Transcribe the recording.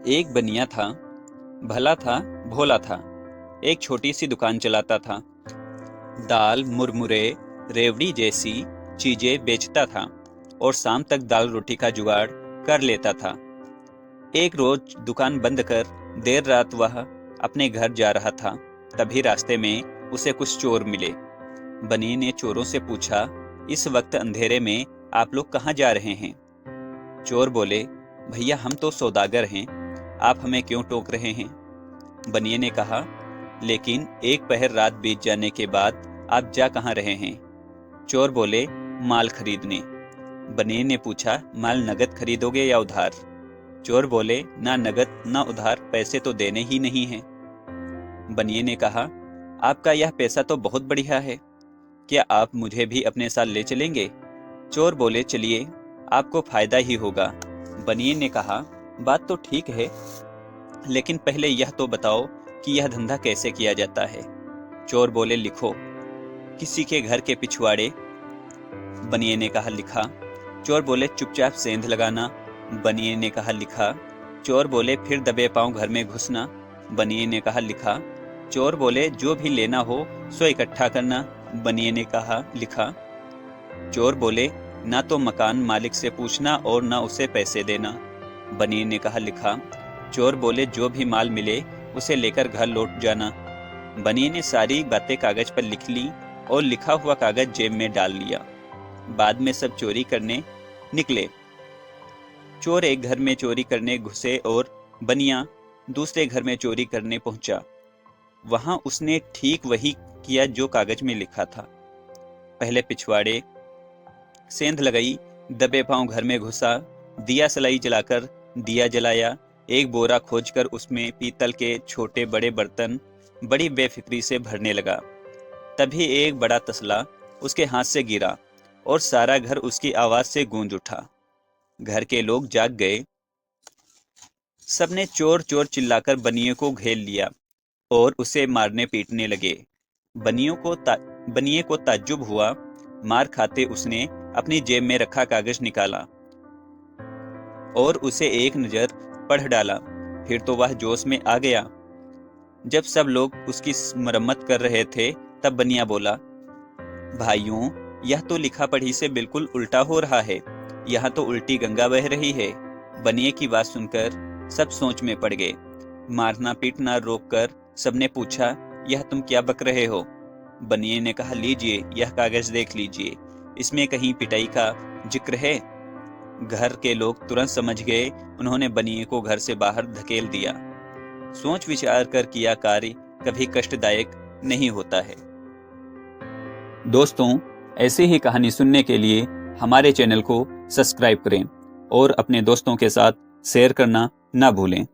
एक बनिया था, भला था, भोला था। एक छोटी सी दुकान चलाता था। दाल, मुरमुरे, रेवड़ी जैसी चीजें बेचता था और शाम तक दाल रोटी का जुगाड़ कर लेता था। एक रोज दुकान बंद कर देर रात वह अपने घर जा रहा था। तभी रास्ते में उसे कुछ चोर मिले। बनिए ने चोरों से पूछा, इस वक्त अंधेरे में आप लोग कहाँ जा रहे हैं? चोर बोले, भैया हम तो सौदागर हैं, आप हमें क्यों टोक रहे हैं? बनिए ने कहा, लेकिन एक पहर रात बीत जाने के बाद आप जा कहाँ रहे हैं? चोर बोले, माल खरीदने। बनिए ने पूछा, माल नगद खरीदोगे या उधार? चोर बोले, ना नगद ना उधार, पैसे तो देने ही नहीं हैं। बनिए ने कहा, आपका यह पैसा तो बहुत बढ़िया है, क्या आप मुझे भी अपने साथ ले चलेंगे? चोर बोले, चलिए, आपको फायदा ही होगा। बनिए ने कहा, बात तो ठीक है, लेकिन पहले यह तो बताओ कि यह धंधा कैसे किया जाता है। चोर बोले, लिखो। किसी के घर के पिछवाड़े? बनिए ने कहा, लिखा। चोर बोले, चुपचाप सेंध लगाना? बनिए ने कहा, लिखा। चोर बोले, फिर दबे पांव घर में घुसना? बनिए ने कहा, लिखा। चोर बोले, जो भी लेना हो सो इकट्ठा करना? बनिए ने कहा, लिखा। चोर बोले, ना तो मकान मालिक से पूछना और ना उसे पैसे देना? बनिए ने कहा, लिखा। चोर बोले, जो भी माल मिले उसे लेकर घर लौट जाना? बनिए ने सारी बातें कागज पर लिख ली और लिखा हुआ कागज जेब में डाल लिया। बाद में सब चोरी करने निकले। चोर एक घर में चोरी करने घुसे और बनिया दूसरे घर में चोरी करने पहुंचा। वहां उसने ठीक वही किया जो कागज में लिखा था। पहले पिछवाड़े सेंध लगाई, दबे पांव घर में घुसा, दिया सलाई जलाकर दिया जलाया, एक बोरा खोजकर उसमें पीतल के छोटे बड़े बर्तन बड़ी बेफिक्री से भरने लगा। तभी एक बड़ा तसला उसके हाथ से गिरा और सारा घर उसकी आवाज से गूंज उठा। घर के लोग जाग गए। सबने चोर चोर चिल्लाकर बनिए को घेर लिया और उसे मारने पीटने लगे। बनिए को ताज्जुब हुआ। मार खाते उसने अपनी जेब में रखा कागज निकाला और उसे एक नजर पढ़ डाला। फिर तो वह जोश में आ गया। जब सब लोग उसकी मरम्मत कर रहे थे, तब बनिया बोला, भाइयों, यह तो लिखा पढ़ी से बिल्कुल उल्टा हो रहा है। यहाँ तो उल्टी गंगा बह रही है। बनिए की बात सुनकर सब सोच में पड़ गए। मारना पीटना रोककर सबने पूछा, यह तुम क्या बक रहे हो? बनिए ने कहा, लीजिए, यह कागज देख लीजिए, इसमें कहीं पिटाई का जिक्र है? घर के लोग तुरंत समझ गए। उन्होंने बनिए को घर से बाहर धकेल दिया। सोच विचार कर किया कार्य कभी कष्टदायक नहीं होता है। दोस्तों, ऐसी ही कहानी सुनने के लिए हमारे चैनल को सब्सक्राइब करें और अपने दोस्तों के साथ शेयर करना ना भूलें।